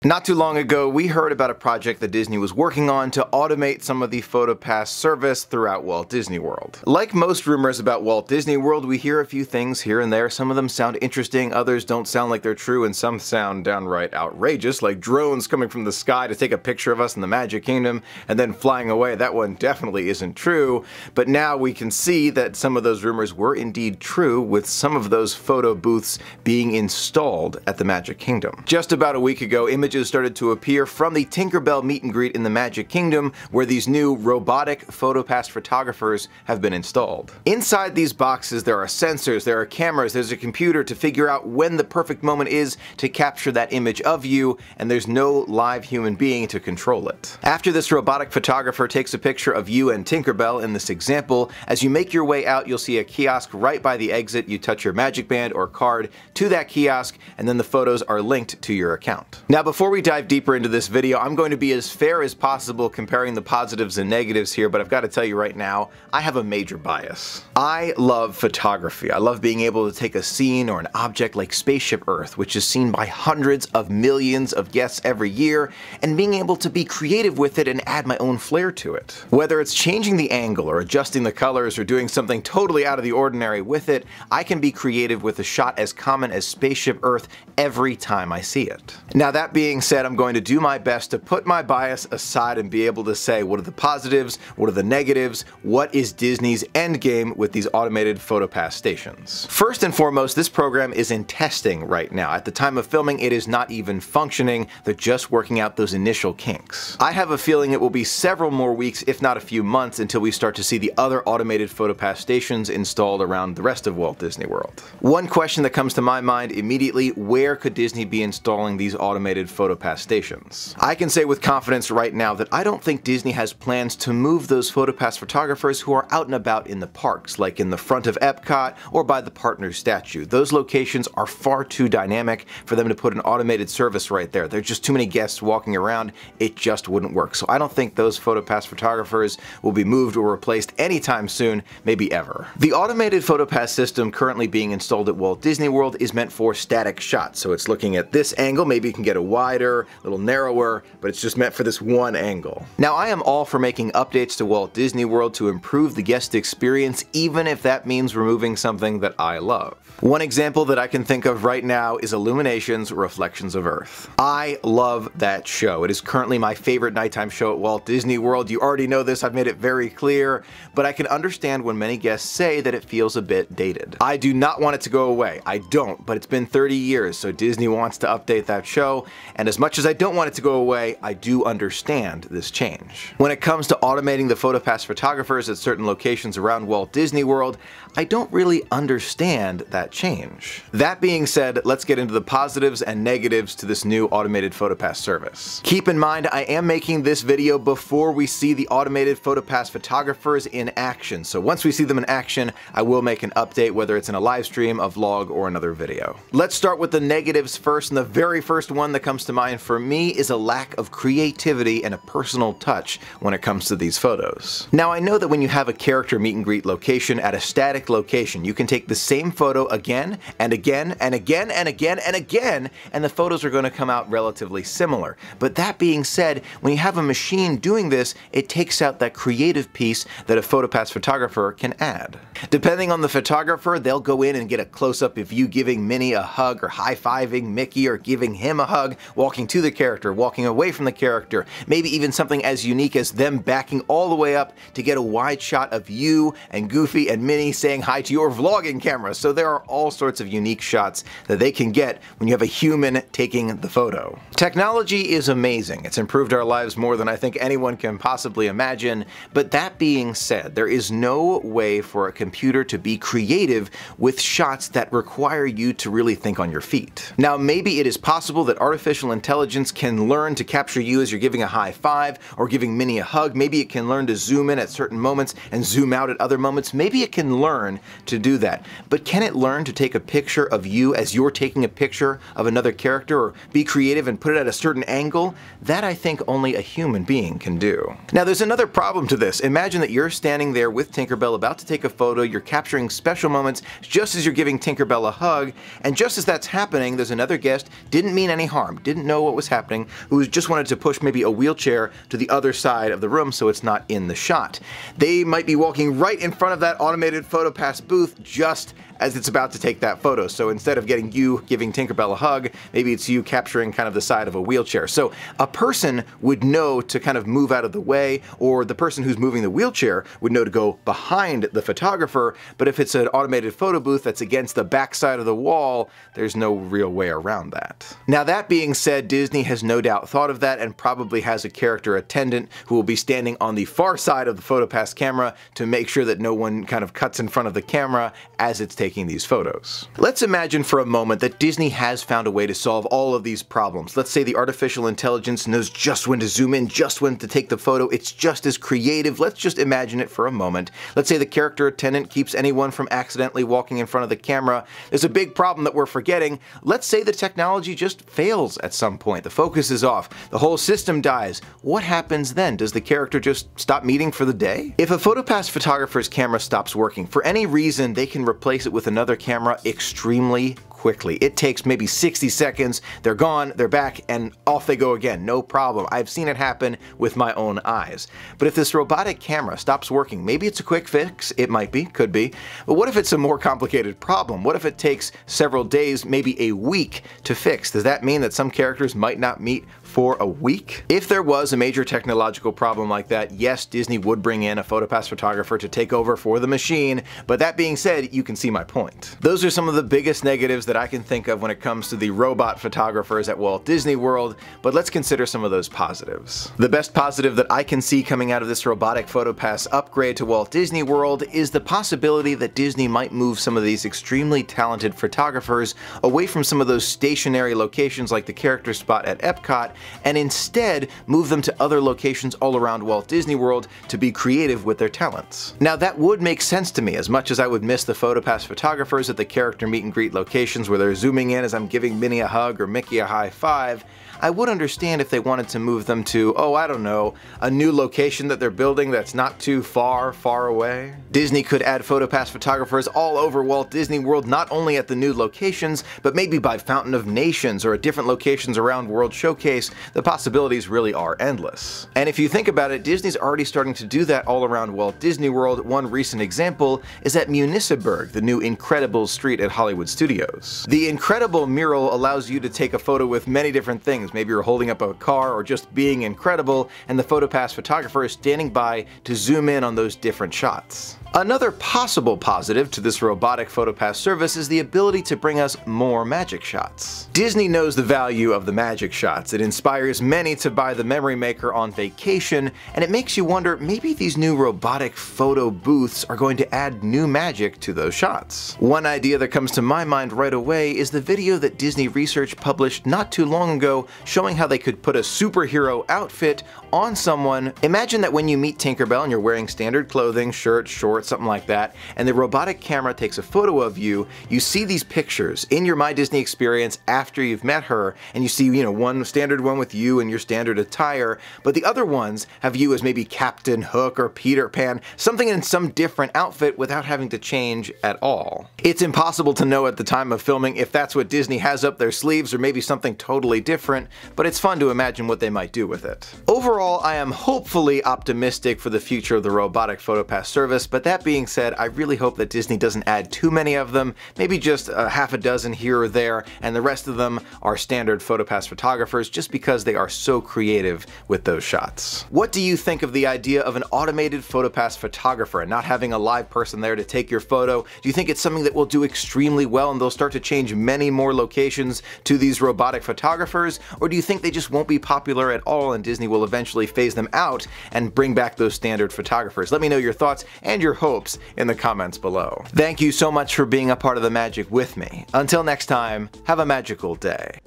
Not too long ago, we heard about a project that Disney was working on to automate some of the Photopass service throughout Walt Disney World. Like most rumors about Walt Disney World, we hear a few things here and there. Some of them sound interesting, others don't sound like they're true, and some sound downright outrageous, like drones coming from the sky to take a picture of us in the Magic Kingdom and then flying away. That one definitely isn't true, but now we can see that some of those rumors were indeed true, with some of those photo booths being installed at the Magic Kingdom. Just about a week ago, images started to appear from the Tinkerbell meet and greet in the Magic Kingdom, where these new robotic Photopass photographers have been installed. Inside these boxes there are sensors, there are cameras, there's a computer to figure out when the perfect moment is to capture that image of you, and there's no live human being to control it. After this robotic photographer takes a picture of you and Tinkerbell in this example, as you make your way out you'll see a kiosk right by the exit. You touch your magic band or card to that kiosk, and then the photos are linked to your account. Now before we dive deeper into this video, I'm going to be as fair as possible comparing the positives and negatives here, but I've got to tell you right now, I have a major bias. I love photography. I love being able to take a scene or an object like Spaceship Earth, which is seen by hundreds of millions of guests every year, and being able to be creative with it and add my own flair to it. Whether it's changing the angle or adjusting the colors or doing something totally out of the ordinary with it, I can be creative with a shot as common as Spaceship Earth every time I see it. Now that being said, I'm going to do my best to put my bias aside and be able to say what are the positives, what are the negatives, what is Disney's endgame with these automated Photopass stations. First and foremost, this program is in testing right now. At the time of filming, it is not even functioning. They're just working out those initial kinks. I have a feeling it will be several more weeks, if not a few months, until we start to see the other automated Photopass stations installed around the rest of Walt Disney World. One question that comes to my mind immediately: where could Disney be installing these automated Photopass stations? I can say with confidence right now that I don't think Disney has plans to move those Photopass photographers who are out and about in the parks, like in the front of Epcot or by the Partners statue. Those locations are far too dynamic for them to put an automated service right there. There's just too many guests walking around, it just wouldn't work. So I don't think those Photopass photographers will be moved or replaced anytime soon, maybe ever. The automated Photopass system currently being installed at Walt Disney World is meant for static shots. So it's looking at this angle, maybe you can get a wider, a little narrower, but it's just meant for this one angle. Now I am all for making updates to Walt Disney World to improve the guest experience, even if that means removing something that I love. One example that I can think of right now is Illumination's Reflections of Earth. I love that show. It is currently my favorite nighttime show at Walt Disney World. You already know this, I've made it very clear, but I can understand when many guests say that it feels a bit dated. I do not want it to go away. I don't, but it's been 30 years, so Disney wants to update that show, and as much as I don't want it to go away, I do understand this change. When it comes to automating the Photopass photographers at certain locations around Walt Disney World, I don't really understand that change. That being said, let's get into the positives and negatives to this new automated Photopass service. Keep in mind, I am making this video before we see the automated Photopass photographers in action, so once we see them in action, I will make an update, whether it's in a live stream, a vlog, or another video. Let's start with the negatives first, and the very first one that comes to mind for me is a lack of creativity and a personal touch when it comes to these photos. Now I know that when you have a character meet and greet location at a static location, you can take the same photo again and again and again and again and again, and the photos are going to come out relatively similar. But that being said, when you have a machine doing this, it takes out that creative piece that a Photopass photographer can add. Depending on the photographer, they'll go in and get a close-up of you giving Minnie a hug, or high-fiving Mickey, or giving him a hug, walking to the character, walking away from the character, maybe even something as unique as them backing all the way up to get a wide shot of you and Goofy and Minnie saying hi to your vlogging camera. So there are all sorts of unique shots that they can get when you have a human taking the photo. Technology is amazing. It's improved our lives more than I think anyone can possibly imagine, but that being said, there is no way for a computer to be creative with shots that require you to really think on your feet. Now maybe it is possible that artificial intelligence can learn to capture you as you're giving a high five or giving Minnie a hug. Maybe it can learn to zoom in at certain moments and zoom out at other moments. Maybe it can learn to do that. But can it learn to take a picture of you as you're taking a picture of another character, or be creative and put it at a certain angle? That I think only a human being can do. Now there's another problem to this. Imagine that you're standing there with Tinkerbell about to take a photo, you're capturing special moments just as you're giving Tinkerbell a hug, and just as that's happening, there's another guest, didn't mean any harm, didn't didn't know what was happening, who just wanted to push maybe a wheelchair to the other side of the room so it's not in the shot. They might be walking right in front of that automated PhotoPass booth just as it's about to take that photo. So instead of getting you giving Tinkerbell a hug, maybe it's you capturing kind of the side of a wheelchair. So a person would know to kind of move out of the way, or the person who's moving the wheelchair would know to go behind the photographer, but if it's an automated photo booth that's against the back side of the wall, there's no real way around that. Now that being said, Disney has no doubt thought of that and probably has a character attendant who will be standing on the far side of the PhotoPass camera to make sure that no one kind of cuts in front of the camera as it's taking these photos. Let's imagine for a moment that Disney has found a way to solve all of these problems. Let's say the artificial intelligence knows just when to zoom in, just when to take the photo. It's just as creative. Let's just imagine it for a moment. Let's say the character attendant keeps anyone from accidentally walking in front of the camera. There's a big problem that we're forgetting. Let's say the technology just fails at some point. The focus is off. The whole system dies. What happens then? Does the character just stop meeting for the day? If a PhotoPass photographer's camera stops working, for any reason, they can replace it with another camera extremely quickly. It takes maybe 60 seconds, they're gone, they're back, and off they go again, no problem. I've seen it happen with my own eyes. But if this robotic camera stops working, maybe it's a quick fix, it might be, could be, but what if it's a more complicated problem? What if it takes several days, maybe a week to fix? Does that mean that some characters might not meet for a week? If there was a major technological problem like that, yes, Disney would bring in a PhotoPass photographer to take over for the machine, but that being said, you can see my point. Those are some of the biggest negatives that I can think of when it comes to the robot photographers at Walt Disney World, but let's consider some of those positives. The best positive that I can see coming out of this robotic PhotoPass upgrade to Walt Disney World is the possibility that Disney might move some of these extremely talented photographers away from some of those stationary locations like the character spot at Epcot, and instead move them to other locations all around Walt Disney World to be creative with their talents. Now that would make sense to me, as much as I would miss the PhotoPass photographers at the character meet and greet locations where they're zooming in as I'm giving Minnie a hug or Mickey a high five. I would understand if they wanted to move them to, oh, I don't know, a new location that they're building that's not too far away. Disney could add PhotoPass photographers all over Walt Disney World, not only at the new locations, but maybe by Fountain of Nations or at different locations around World Showcase. The possibilities really are endless. And if you think about it, Disney's already starting to do that all around Walt Disney World. One recent example is at Municipburg, the new Incredibles street at Hollywood Studios. The Incredible mural allows you to take a photo with many different things. Maybe you're holding up a car or just being incredible, and the PhotoPass photographer is standing by to zoom in on those different shots. Another possible positive to this robotic PhotoPass service is the ability to bring us more magic shots. Disney knows the value of the magic shots. It inspires many to buy the Memory Maker on vacation, and it makes you wonder, maybe these new robotic photo booths are going to add new magic to those shots. One idea that comes to my mind right away is the video that Disney Research published not too long ago showing how they could put a superhero outfit on someone. Imagine that when you meet Tinkerbell and you're wearing standard clothing, shirt, shorts, something like that, and the robotic camera takes a photo of you, you see these pictures in your My Disney experience after you've met her, and you see, one standard one with you in your standard attire, but the other ones have you as maybe Captain Hook or Peter Pan, something in some different outfit without having to change at all. It's impossible to know at the time of filming if that's what Disney has up their sleeves or maybe something totally different, but it's fun to imagine what they might do with it. Overall, I am hopefully optimistic for the future of the robotic PhotoPass service, but that being said, I really hope that Disney doesn't add too many of them, maybe just half a dozen here or there, and the rest of them are standard PhotoPass photographers just because they are so creative with those shots. What do you think of the idea of an automated PhotoPass photographer and not having a live person there to take your photo? Do you think it's something that will do extremely well and they'll start to change many more locations to these robotic photographers? Or do you think they just won't be popular at all and Disney will eventually phase them out and bring back those standard photographers? Let me know your thoughts and your hopes in the comments below. Thank you so much for being a part of the magic with me. Until next time, have a magical day.